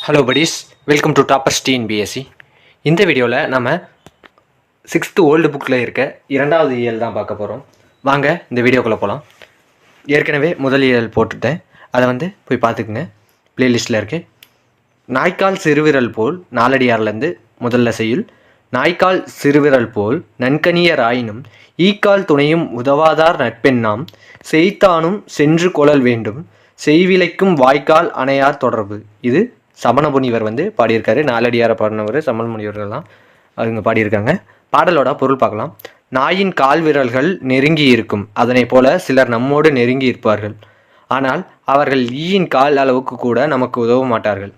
Hello buddies, welcome to toppers TNPSC. இந்த வீடியோவில் நம்ம 6th ஓல்டு புக்கில் இருக்க 2வது இயல் தான் பார்க்க போகிறோம். வாங்க இந்த வீடியோக்குள்ளே போகலாம். ஏற்கனவே முதல் இயல் போட்டுட்டேன், அதை போய் பார்த்துக்குங்க, ப்ளேலிஸ்ட்டில் இருக்குது. நாய்க்கால் சிறுவிரல் போல் நாலடியார்லேருந்து முதல்ல செய்யுள். நாய்க்கால் சிறுவிரல் போல் நன்கனியர் ஆயினும் ஈக்கால் துணையும் உதவாதார் நட்பெண்ணாம் செய்தானும் சென்று கொள்ளல் வேண்டும் செய்விலைக்கும் வாய்க்கால் அணையார் தொடர்பு. இது சமண முனிவர் பாடியிருக்காரு. நாலடியாரை பாடினவர் சமண முனிவர்கள் தான் அவங்க பாடியிருக்காங்க. பாடலோட பொருள் பார்க்கலாம். நாயின் கால் விரல்கள் நெருங்கி இருக்கும், அதனை போல சிலர் நம்மோடு நெருங்கி இருப்பார்கள். ஆனால் அவர்கள் ஈயின் கால் அளவுக்கு கூட நமக்கு உதவ மாட்டார்கள்.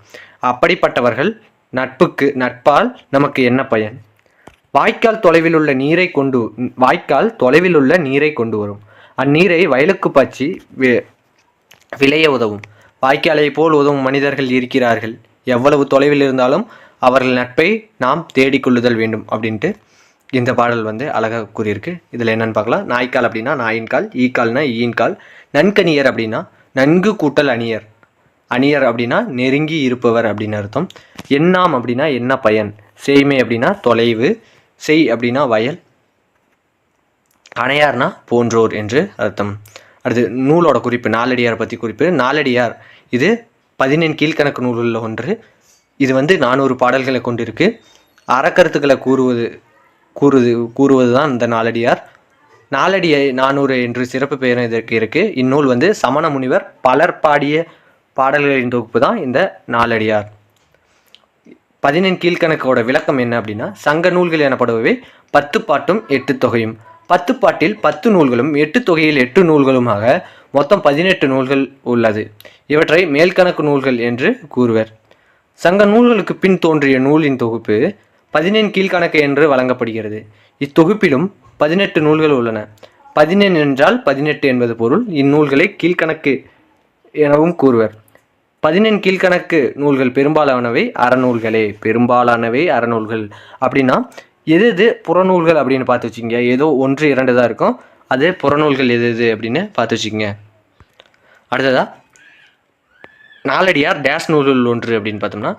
அப்படிப்பட்டவர்கள் நட்பால் நமக்கு என்ன பயன்? வாய்க்கால் தொலைவில் உள்ள நீரை கொண்டு வரும். அந்நீரை வயலுக்கு பாய்ச்சி விளைய உதவும். வாய்க்காலை போல் உதவும் மனிதர்கள் இருக்கிறார்கள். எவ்வளவு தொலைவில் இருந்தாலும் அவர்கள் நட்பை நாம் தேடிக்கொள்ளுதல் வேண்டும் அப்படின்ட்டு இந்த பாடல் அழகாக கூறியிருக்கு. இதில் என்னென்னு பார்க்கலாம். நாய்க்கால் அப்படின்னா நாயின் கால், ஈக்கால்னா ஈயின் கால், நன்கனியர் அப்படின்னா நன்கு கூட்டல் அணியர். அணியர் அப்படின்னா நெருங்கி இருப்பவர் அப்படின்னு அர்த்தம். எண்ணாம் அப்படின்னா என்ன பயன். செய்மை அப்படின்னா தொலைவு, செய் அப்படின்னா வயல், அணையார்னா போன்றோர் என்று அர்த்தம். அடுத்து நூலோட குறிப்பு, நாலடியார் பற்றி குறிப்பு. நாலடியார் இது 14 கீழ்கணக்கு நூல்களில் ஒன்று. இது 400 பாடல்களை கொண்டிருக்கு. அறக்கருத்துக்களை கூறுவது தான் இந்த நாலடியார். நாலடியை 400 என்று சிறப்பு பெயர் இதற்கு இருக்குது. இந்நூல் சமண முனிவர் பலர் பாடிய பாடல்களின் தொகுப்பு தான் இந்த நாலடியார். 14 கீழ்கணக்கோட விளக்கம் என்ன அப்படின்னா, சங்க நூல்கள் எனப்படுபவை 10 பாட்டும் 8 தொகையும். 10 பாட்டில் 10 நூல்களும் 8 தொகையில் 8 நூல்களுமாக மொத்தம் 18 நூல்கள் உள்ளது. இவற்றை மேல்கணக்கு நூல்கள் என்று கூறுவர். சங்க நூல்களுக்கு பின் தோன்றிய நூலின் தொகுப்பு 14 கீழ்கணக்கு என்று வழங்கப்படுகிறது. இத்தொகுப்பிலும் 18 நூல்கள் உள்ளன. 14 என்றால் 18 என்பது பொருள். இந்நூல்களை கீழ்கணக்கு எனவும் கூறுவர். 14 கீழ்கணக்கு நூல்கள் பெரும்பாலானவை அறநூல்கள் அப்படின்னா எது புறநூல்கள் அப்படின்னு பார்த்து வச்சுங்க. ஏதோ 1, 2 தான் இருக்கும். அது புறநூல்கள் எது அப்படின்னு பார்த்து வச்சுக்கோங்க. அடுத்ததா நாலடியார் டேஷ் நூல்கள் ஒன்று அப்படின்னு பார்த்தோம்னா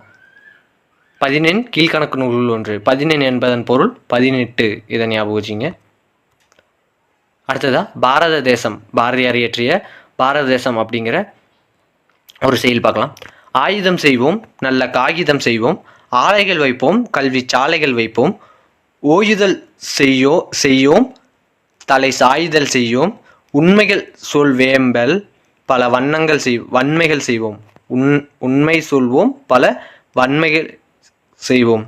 14 கீழ்கணக்கு நூல்கள் ஒன்று. 14 என்பதன் பொருள் 18, இதை ஞாபகம் வச்சுங்க. அடுத்ததா பாரத தேசம், பாரதியார் இயற்றிய பாரத தேசம் அப்படிங்கிற ஒரு செயல் பார்க்கலாம். ஆயுதம் செய்வோம், நல்ல காகிதம் செய்வோம், ஆலைகள் வைப்போம், கல்வி சாலைகள் வைப்போம், ஓயுதல் செய்யோம், தலை சாயுதல் செய்யோம், உண்மைகள் சொல் வேம்பல், பல வன்மைகள் செய்வோம். உண்மை சொல்வோம், பல வன்மைகள் செய்வோம்.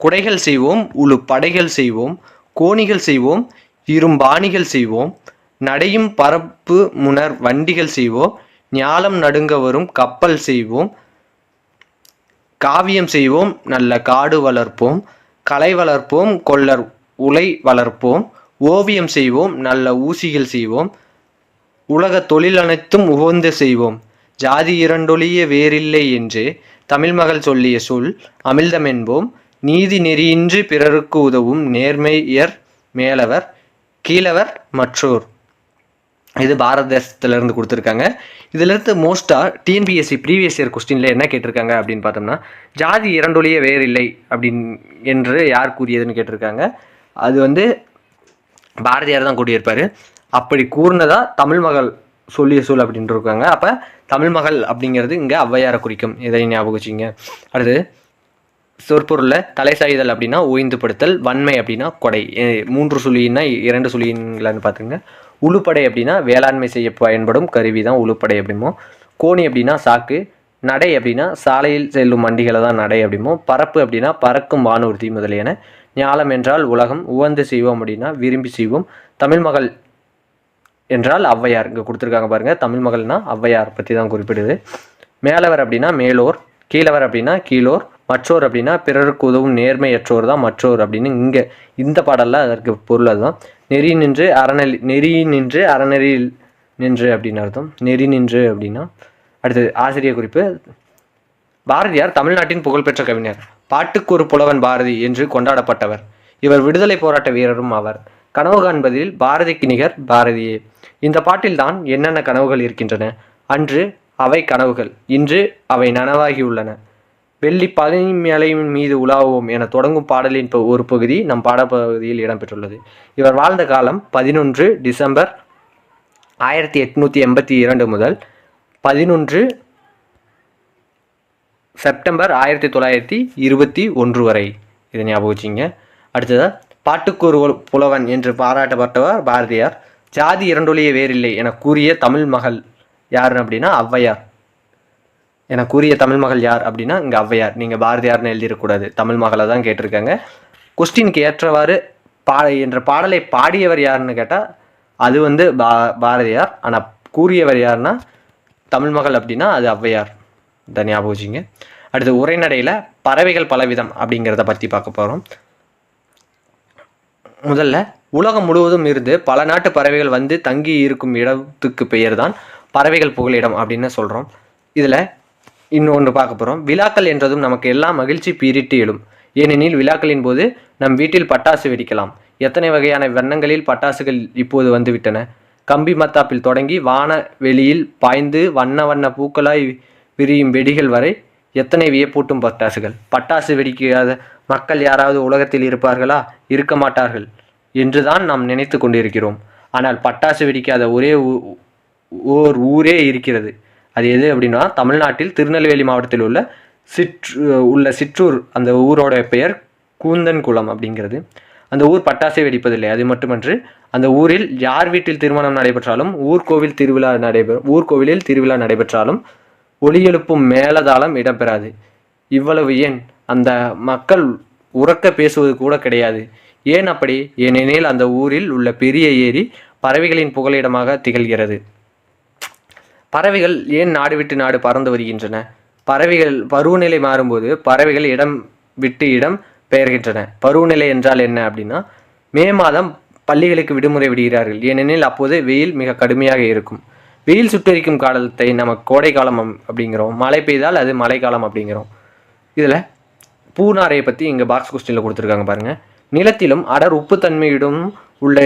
குடைகள் செய்வோம், உழு படைகள் செய்வோம், கோணிகள் செய்வோம், இரும்பாணிகள் செய்வோம், நடையும் பரப்பு முனர் வண்டிகள் செய்வோம், ஞாலம் நடுங்க வரும் கப்பல் செய்வோம், காவியம் செய்வோம், நல்ல காடு வளர்ப்போம், கலை வளர்ப்போம், கொல்லர் உலை வளர்ப்போம், ஓவியம் செய்வோம், நல்ல ஊசிகள் செய்வோம், உலக தொழில் அனைத்தும் உகந்து செய்வோம், ஜாதி இரண்டொழிய வேறில்லை என்று தமிழ்மகள் சொல்லிய சொல் அமிழ்தம் என்போம், நீதி நெறியின்றி பிறருக்கு உதவும் நேர்மையர் மேலவர் கீழவர் மற்றோர். இது பாரத தேசத்திலிருந்து கொடுத்துருக்காங்க. இதிலிருந்து மோஸ்ட்டாக டிஎன்பிஎஸ்சி ப்ரீவியஸ் இயர் கொஸ்டினில் என்ன கேட்டிருக்காங்க அப்படின்னு பார்த்தோம்னா, ஜாதி இரண்டொழிய வேறில்லை என்று யார் கூறியதுன்னு கேட்டிருக்காங்க. அது பாரதியார் தான் கூறியிருப்பார். அப்படி கூறினதா தமிழ்மகள் சொல்லிய சொல் அப்படின்ட்டு இருக்காங்க. அப்போ தமிழ்மகள் அப்படிங்கிறது இங்கே ஔவையாரை குறிக்கும், இதை ஞாபகம் வச்சுங்க. அடுத்து சொற்பொருளில் தலை சாய்தல் அப்படின்னா ஓய்ந்துபடுத்தல், வன்மை அப்படின்னா கொடை. 3 சுழின்னா 2 சுழிங்களான்னு பார்த்துங்க. உழுப்படை அப்படின்னா வேளாண்மை செய்ய பயன்படும் கருவி தான் உழுப்படை அப்படிமோ. கோணி அப்படின்னா சாக்கு, நடை அப்படின்னா சாலையில் செல்லும் வண்டிகளை தான் நடை அப்படிமோ. பரப்பு அப்படின்னா பறக்கும் வானூர்தி முதலியன. ஞாலம் என்றால் உலகம், உவந்து செய்வோம் அப்படின்னா விரும்பி செய்வோம். தமிழ்மகள் என்றால் ஔவையார், இங்கே கொடுத்துருக்காங்க பாருங்கள். தமிழ்மகள்னா ஔவையார் பற்றி தான் குறிப்பிடுது. மேலவர் அப்படின்னா மேலோர், கீழவர் அப்படின்னா கீழோர், மற்றோர் அப்படின்னா பிறருக்கு உதவும் நேர்மையற்றோர் தான் மற்றோர் அப்படின்னு இங்கே இந்த பாடலில் அதற்கு பொருள் அதுதான். நெறி நின்று அறநெறியில் நின்று அப்படின்னு அர்த்தம். நெறி நின்று அப்படின்னா. அடுத்தது ஆசிரியர் குறிப்பு. பாரதியார் தமிழ்நாட்டின் புகழ்பெற்ற கவிஞர். பாட்டுக்கு ஒரு புலவன் பாரதி என்று கொண்டாடப்பட்டவர். இவர் விடுதலை போராட்ட வீரரும் ஆவார். கனவு காண்பதில் பாரதிக்கு நிகர் பாரதியே. இந்த பாட்டில்தான் என்னென்ன கனவுகள் இருக்கின்றன. அன்று அவை கனவுகள், இன்று அவை நனவாகியுள்ளன. வெள்ளி பனிமலையின் மீது உலாவுவோம் என தொடங்கும் பாடலின் ஒரு பகுதி நம் பாடப்பகுதியில் இடம்பெற்றுள்ளது. இவர் வாழ்ந்த காலம் 11 டிசம்பர் 1882 முதல் 11 செப்டம்பர் 1921 வரை. இதை ஞாபகம் வச்சுங்க. அடுத்ததாக பாட்டுக்கொரு புலவன் என்று பாராட்டப்பட்டவர் பாரதியார். ஜாதி இரண்டொழிய வேறில்லை என கூறிய தமிழ் மகள் யார் அப்படின்னா ஔவையார். என கூறிய தமிழ் மகள் யார் அப்படின்னா இங்கே ஔவையார். நீங்கள் பாரதியார்னு எழுதிடக்கூடாது, தமிழ் மகளை தான் கேட்டிருக்காங்க. கொஸ்டினுக்கு ஏற்றவாறு என்ற பாடலை பாடியவர் யாருன்னு கேட்டால் அது வந்து பாரதியார். ஆனால் கூறியவர் யாருன்னா தமிழ் மகள் அப்படின்னா அது ஔவையார். இதை ஞாபகம் வச்சுங்க. அடுத்து உரைநடையில் பறவைகள் பலவிதம் அப்படிங்கிறத பற்றி பார்க்க போகிறோம். முதல்ல உலகம் முழுவதும் இருந்து பல நாட்டு பறவைகள் வந்து தங்கி இருக்கும் இடத்துக்கு பெயர் தான் பறவைகள் புகலிடம் அப்படின்னு சொல்கிறோம். இதில் இன்னொன்று பார்க்க போகிறோம். விழாக்கள் என்றதும் நமக்கு எல்லாம் மகிழ்ச்சி பீரிட்டு எழும். ஏனெனில் விழாக்களின் போது நம் வீட்டில் பட்டாசு வெடிக்கலாம். எத்தனை வகையான வண்ணங்களில் பட்டாசுகள் இப்போது வந்துவிட்டன. கம்பி மத்தாப்பில் தொடங்கி வான வெளியில் பாய்ந்து வண்ண வண்ண பூக்களாய் விரியும் வெடிகள் வரை எத்தனை வியப்பூட்டும் பட்டாசுகள். பட்டாசு வெடிக்காத மக்கள் யாராவது உலகத்தில் இருப்பார்களா? இருக்க மாட்டார்கள் என்றுதான் நாம் நினைத்து கொண்டிருக்கிறோம். ஆனால் பட்டாசு வெடிக்காத ஓர் ஊரே இருக்கிறது. அது எது அப்படின்னா தமிழ்நாட்டில் திருநெல்வேலி மாவட்டத்தில் உள்ள சிற்றூர். அந்த ஊரோட பெயர் கூந்தன்குளம் அப்படிங்கிறது. அந்த ஊர் பட்டாசை வெடிப்பதில்லை. அது மட்டுமன்று அந்த ஊரில் யார் வீட்டில் திருமணம் நடைபெற்றாலும் ஊர்கோவிலில் திருவிழா நடைபெற்றாலும் ஒலி எழுப்பும் மேலதாளம் இடம்பெறாது. இவ்வளவு ஏன், அந்த மக்கள் உறக்க பேசுவது கூட கிடையாது. ஏன் அப்படி? ஏனெனில் அந்த ஊரில் உள்ள பெரிய ஏரி பறவைகளின் புகலிடமாக திகழ்கிறது. பறவைகள் ஏன் நாடு விட்டு நாடு பறந்து வருகின்றன? பருவநிலை மாறும்போது பறவைகள் இடம் விட்டு இடம் பெயர்கின்றன. பருவநிலை என்றால் என்ன அப்படின்னா, மே மாதம் பள்ளிகளுக்கு விடுமுறை விடுகிறார்கள். ஏனெனில் அப்போது வெயில் மிக கடுமையாக இருக்கும். வெயில் சுட்டரிக்கும் காலத்தை நம்ம கோடை காலம் அப்படிங்கிறோம். மழை பெய்தால் அது மழைக்காலம் அப்படிங்கிறோம். இதில் பூநாரையை பற்றி இங்கே பாக்ஸ் கொஸ்டினில் கொடுத்துருக்காங்க பாருங்கள். நிலத்திலும் அடர் உப்புத்தன்மையிடம் உள்ள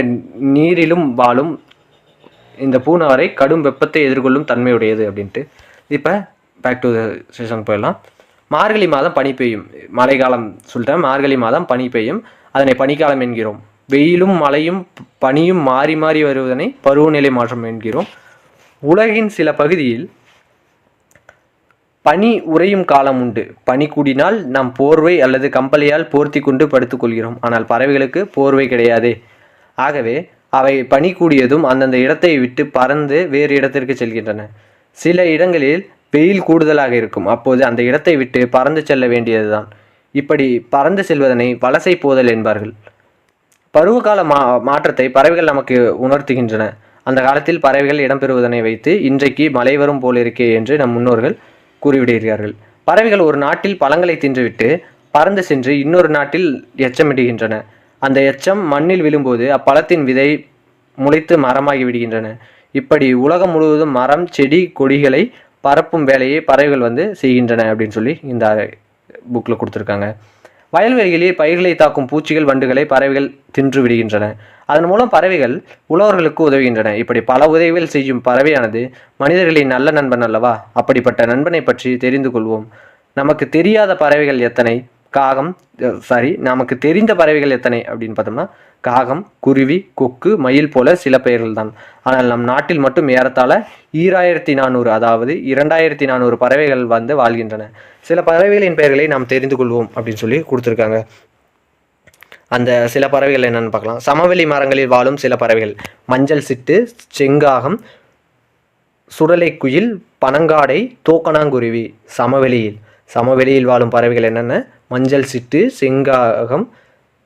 நீரிலும் வாழும் இந்த பூநாரை கடும் வெப்பத்தை எதிர்கொள்ளும் தன்மையுடையது அப்படின்ட்டு. இப்போ பேக் டு த செஷன் போயிடலாம். மார்கழி மாதம் பனி பெய்யும். மழைக்காலம் சொல்லிட்டேன். மார்கழி மாதம் பனி பெய்யும். அதனை பனிக்காலம் என்கிறோம். வெயிலும் மழையும் பனியும் மாறி மாறி வருவதனை பருவநிலை மாற்றம் என்கிறோம். உலகின் சில பகுதியில் பனி உறையும் காலம் உண்டு. பனி கூடினால் நாம் போர்வை அல்லது கம்பளியால் போர்த்தி கொண்டு படுத்துக்கொள்கிறோம். ஆனால் பறவைகளுக்கு போர்வை கிடையாதே. ஆகவே அவை பனி கூடியதும் அந்தந்த இடத்தை விட்டு பறந்து வேறு இடத்திற்கு செல்கின்றன. சில இடங்களில் வெயில் கூடுதலாக இருக்கும். அப்போது அந்த இடத்தை விட்டு பறந்து செல்ல வேண்டியதுதான். இப்படி பறந்து செல்வதனை வலசை போதல் என்பார்கள். பருவகால மாற்றத்தை பறவைகள் நமக்கு உணர்த்துகின்றன. அந்த காலத்தில் பறவைகள் இடம்பெறுவதனை வைத்து இன்றைக்கு மழை வரும் போலிருக்கே என்று நம் முன்னோர்கள் கூறிவிடுகிறார்கள். பறவைகள் ஒரு நாட்டில் பழங்களை தின்றுவிட்டு பறந்து சென்று இன்னொரு நாட்டில் எச்சமிடுகின்றன. அந்த எச்சம் மண்ணில் விழும்போது அப்பழத்தின் விதை முளைத்து மரமாகி விடுகின்றன. இப்படி உலகம் முழுவதும் மரம் செடி கொடிகளை பரப்பும் வேலையை பறவைகள் செய்கின்றன அப்படின்னு சொல்லி இந்த புக்கில் கொடுத்துருக்காங்க. வயல்வெளிகளில் பயிர்களை தாக்கும் பூச்சிகள் வண்டுகளை பறவைகள் தின்று விடுகின்றன. அதன் மூலம் பறவைகள் உழவர்களுக்கு உதவுகின்றன. இப்படி பல உதவிகள் செய்யும் பறவையானது மனிதர்களின் நல்ல நண்பன் அல்லவா? அப்படிப்பட்ட நண்பனை பற்றி தெரிந்து கொள்வோம். நமக்கு தெரியாத பறவைகள் எத்தனை? நமக்கு தெரிந்த பறவைகள் எத்தனை அப்படின்னு பார்த்தோம்னா காகம், குருவி, கொக்கு, மயில் போல சில பெயர்கள் தான். ஆனால் நம் நாட்டில் மட்டும் ஏறத்தாழ 2400 அதாவது 2400 பறவைகள் வாழ்கின்றன. சில பறவைகளின் பெயர்களை நாம் தெரிந்து கொள்வோம் அப்படின்னு சொல்லி கொடுத்துருக்காங்க. அந்த சில பறவைகள் என்னென்னு பார்க்கலாம். சமவெளி மரங்களில் வாழும் சில பறவைகள்: மஞ்சள் சிட்டு, செங்காகம், சுடலைக்குயில், பனங்காடை, தூக்கணாங்குருவி. சமவெளியில் வாழும் பறவைகள் என்னென்ன? மஞ்சள் சிட்டு, செங்காகம்,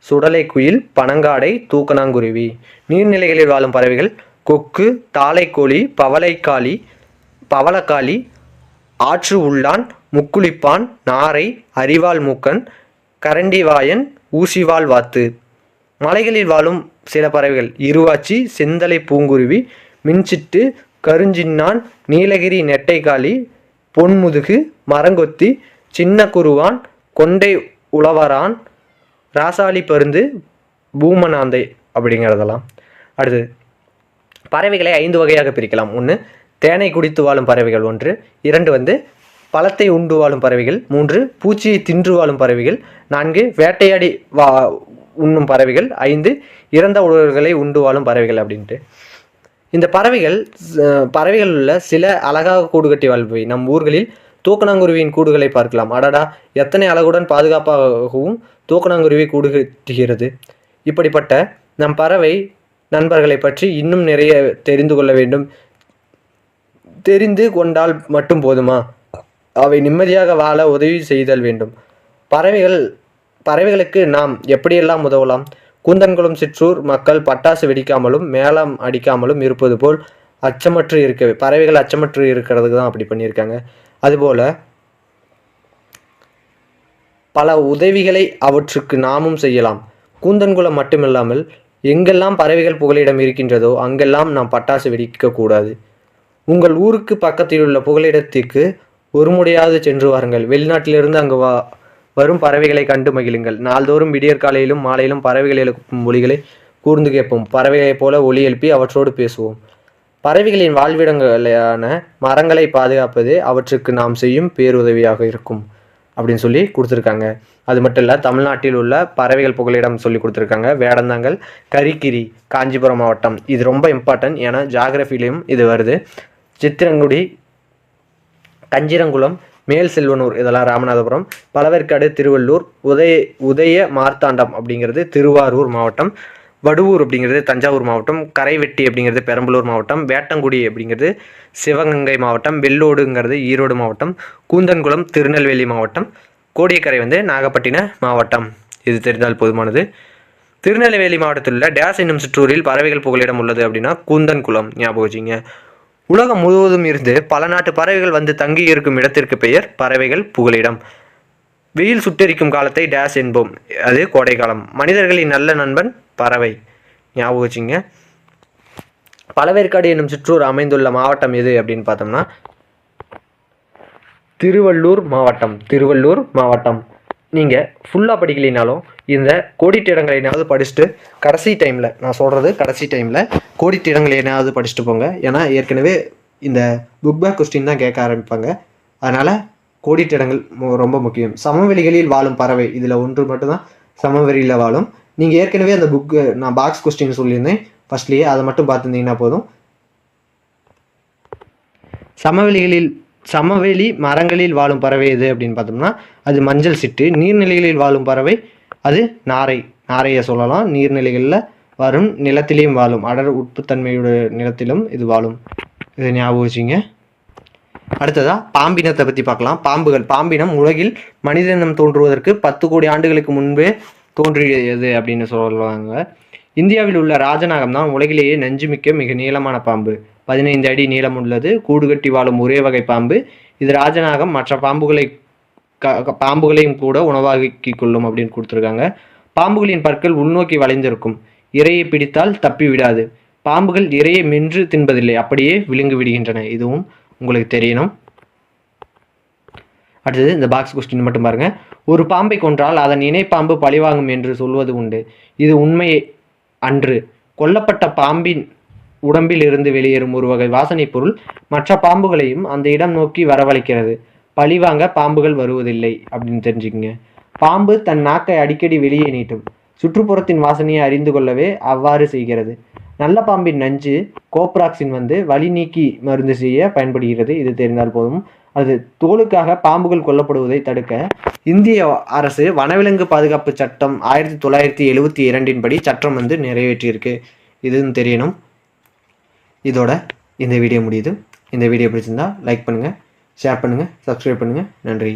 சுடலைக்குயில், பனங்காடை, தூக்கணாங்குருவி. நீர்நிலைகளில் வாழும் பறவைகள்: கொக்கு, தாளைக்கோழி, பவளக்காளி, ஆற்று உள்ளான், முக்குளிப்பான், நாரை, அரிவாள் மூக்கன், கரண்டிவாயன், ஊசிவால் வாத்து. மலைகளில் வாழும் சில பறவைகள்: இருவாச்சி, செந்தலை பூங்குருவி, மின்சிட்டு, கருஞ்சின்னான், நீலகிரி நெட்டைக்காளி, பொன்முதுகு, மரங்கொத்தி, சின்ன குருவான், கொண்டை உழவரான், ராசாளி பருந்து, பூமநாந்தை அப்படிங்கிறதெல்லாம். அடுத்து பறவைகளை 5 வகையாக பிரிக்கலாம். 1 தேனை குடித்து வாழும் பறவைகள், 1. 2 பழத்தை உண்டு வாழும் பறவைகள். 3 பூச்சியை தின்று வாழும் பறவைகள். 4 வேட்டையாடி உண்ணும் பறவைகள். 5 இறந்த உடல்களை உண்டு வாழும் பறவைகள் அப்படின்ட்டு. இந்த பறவைகள் உள்ள சில அழகாக கூடு கட்டி வாழ்பவை. நம் ஊர்களில் தூக்கணாங்குருவியின் கூடுகளை பார்க்கலாம். அடடா, எத்தனை அழகுடன் பாதுகாப்பாகவும் தூக்கணாங்குருவி கூடு கட்டுகிறது. இப்படிப்பட்ட நம் பறவை நண்பர்களை பற்றி இன்னும் நிறைய தெரிந்து கொள்ள வேண்டும். தெரிந்து கொண்டால் மட்டும் போதுமா? அவை நிம்மதியாக வாழ உதவி செய்தல் வேண்டும். பறவைகளுக்கு நாம் எப்படியெல்லாம் உதவலாம்? கூந்தன்குளம் சிற்றூர் மக்கள் பட்டாசு வெடிக்காமலும் மேளம் அடிக்காமலும் இருப்பது போல் அச்சமற்று இருக்கவே பறவைகள் அச்சமற்று இருக்கிறதுக்கு தான் அப்படி பண்ணியிருக்காங்க. அதுபோல் பல உதவிகளை அவற்றுக்கு நாமும் செய்யலாம். கூந்தன்குளம் மட்டுமில்லாமல் எங்கெல்லாம் பறவைகள் புகலிடம் இருக்கின்றதோ அங்கெல்லாம் நாம் பட்டாசு வெடிக்கக்கூடாது. உங்கள் ஊருக்கு பக்கத்தில் உள்ள புகலிடத்திற்கு ஒரு முறையாவது சென்று வாருங்கள். வெளிநாட்டிலிருந்து அங்கு வரும் பறவைகளை கண்டு மகிழுங்கள். நாள்தோறும் விடியற்காலையிலும் மாலையிலும் பறவைகள் எழுப்பும் ஒலிகளை கூர்ந்து கேட்போம். பறவைகளைப் போல ஒலி எழுப்பி அவற்றோடு பேசுவோம். பறவைகளின் வாழ்விடங்களான மரங்களை பாதுகாப்பதே அவற்றுக்கு நாம் செய்யும் பேருதவியாக இருக்கும் அப்படின்னு சொல்லி கொடுத்துருக்காங்க. அது மட்டும் இல்லை, தமிழ்நாட்டில் உள்ள பறவைகள் புகலிடம் சொல்லி கொடுத்துருக்காங்க. வேடந்தாங்கல், கரிக்கிரி, காஞ்சிபுரம் மாவட்டம். இது ரொம்ப இம்பார்ட்டன்ட், ஏன்னா ஜாகிரஃபிலையும் இது வருது. சித்திரங்குடி, கஞ்சிரங்குளம், மேல் செல்வனூர் இதெல்லாம் ராமநாதபுரம், பழவேற்காடு திருவள்ளூர், உதய மார்த்தாண்டம் அப்படிங்கிறது திருவாரூர் மாவட்டம், வடுவூர் அப்படிங்கிறது தஞ்சாவூர் மாவட்டம், கரைவெட்டி அப்படிங்கிறது பெரம்பலூர் மாவட்டம், வேட்டங்குடி அப்படிங்கிறது சிவகங்கை மாவட்டம், வெள்ளோடுங்கிறது ஈரோடு மாவட்டம், கூந்தன்குளம் திருநெல்வேலி மாவட்டம், கோடியக்கரை நாகப்பட்டினம் மாவட்டம். இது தெரிந்தால் போதுமானது. திருநெல்வேலி மாவட்டத்தில் உள்ள டேஸ் என்னும் சிற்றூரில் பறவைகள் புகலிடம் உள்ளது அப்படின்னா கூந்தன்குளம் ஞாபகம் வச்சுங்க. உலகம் முழுவதும் இருந்து பல நாட்டு பறவைகள் வந்து தங்கி இருக்கும் இடத்திற்கு பெயர் பறவைகள் புகலிடம். வெயில் சுட்டெரிக்கும் காலத்தை டேஸ் என்போம், அது கோடை காலம். மனிதர்களின் நல்ல நண்பன் பறவை ஞாபகம் வச்சுங்க. பழவேற்காடு என்னும் சிற்றூர் அமைந்துள்ள மாவட்டம் எது அப்படின்னு பார்த்தோம்னா திருவள்ளூர் மாவட்டம். நீங்கள் ஃபுல்லாக படிக்கலினாலும் இந்த கோடிட்டு இடங்களைனாவது படிச்சுட்டு கடைசி டைமில் கோடிட்டு இடங்களைனாவது படிச்சுட்டு போங்க. ஏன்னா ஏற்கனவே இந்த புக் பேக் கொஸ்டின் தான் கேட்க ஆரம்பிப்பாங்க. அதனால் கோடிட்டு இடங்கள் ரொம்ப முக்கியம். சமவெளிகளில் வாழும் பறவை, இதில் ஒன்று மட்டும்தான் சமவெளியில் வாழும். நீங்கள் ஏற்கனவே அந்த நான் பாக்ஸ் கொஸ்டின் சொல்லியிருந்தேன் ஃபர்ஸ்ட்லேயே, அதை மட்டும் பார்த்துருந்தீங்கன்னா போதும். சமவெளி மரங்களில் வாழும் பறவை எது அப்படின்னு பார்த்தோம்னா அது மஞ்சள் சிட்டு. நீர்நிலைகளில் வாழும் பறவை அது நாரையை சொல்லலாம். நீர்நிலைகளில் வரும், நிலத்திலையும் வாழும், அடர் உப்புத்தன்மையுடைய நிலத்திலும் இது வாழும். இதை ஞாபகம் வச்சுங்க. அடுத்ததாக பாம்பினத்தை பற்றி பார்க்கலாம். பாம்பினம் உலகில் மனிதனம் தோன்றுவதற்கு 10 கோடி ஆண்டுகளுக்கு முன்பே தோன்றியது அப்படின்னு சொல்லுவாங்க. இந்தியாவில் உள்ள ராஜநாகம் தான் உலகிலேயே நஞ்சுமிக்க மிக நீளமான பாம்பு. 15 அடி நீளம் உள்ளது. கூடு கட்டி வாழும் ஒரே வகை பாம்பு இது ராஜநாகம். மற்ற பாம்புகளையும் கூட உணவாக்கி கொள்ளும் அப்படின்னு கொடுத்துருக்காங்க. பாம்புகளின் பற்கள் உள்நோக்கி வளைந்திருக்கும். இரையை பிடித்தால் தப்பி விடாது. பாம்புகள் இரையை மென்று தின்பதில்லை, அப்படியே விழுங்கு விடுகின்றன. இதுவும் உங்களுக்கு தெரியணும். அடுத்தது இந்த பாக்ஸ் கொஸ்டின் மட்டும் பாருங்க. ஒரு பாம்பை கொன்றால் அதன் இணைப்பாம்பு பழிவாங்கும் என்று சொல்வது உண்டு. இது உண்மை அன்று. கொல்லப்பட்ட பாம்பின் உடம்பில் இருந்து வெளியேறும் ஒரு வகை வாசனை பொருள் மற்ற பாம்புகளையும் அந்த இடம் நோக்கி வரவழைக்கிறது. பழிவாங்க பாம்புகள் வருவதில்லை அப்படின்னு தெரிஞ்சுக்கங்க. பாம்பு தன் நாக்கை அடிக்கடி வெளியே நீட்டும். சுற்றுப்புறத்தின் வாசனையை அறிந்து கொள்ளவே அவ்வாறு செய்கிறது. நல்ல பாம்பின் நஞ்சு கோப்ராக்சின் வலி நீக்கி மருந்து செய்ய பயன்படுகிறது. இது தெரிந்தால் போதும். அது தோலுக்காக பாம்புகள் கொல்லப்படுவதை தடுக்க இந்திய அரசு வனவிலங்கு பாதுகாப்பு சட்டம் 1972 படி சட்டம் நிறைவேற்றியிருக்கு. இதுன்னு தெரியணும். இதோட இந்த வீடியோ முடியுது. இந்த வீடியோ பிடிச்சிருந்தா லைக் பண்ணுங்கள், ஷேர் பண்ணுங்கள், சப்ஸ்கிரைப் பண்ணுங்கள். நன்றி.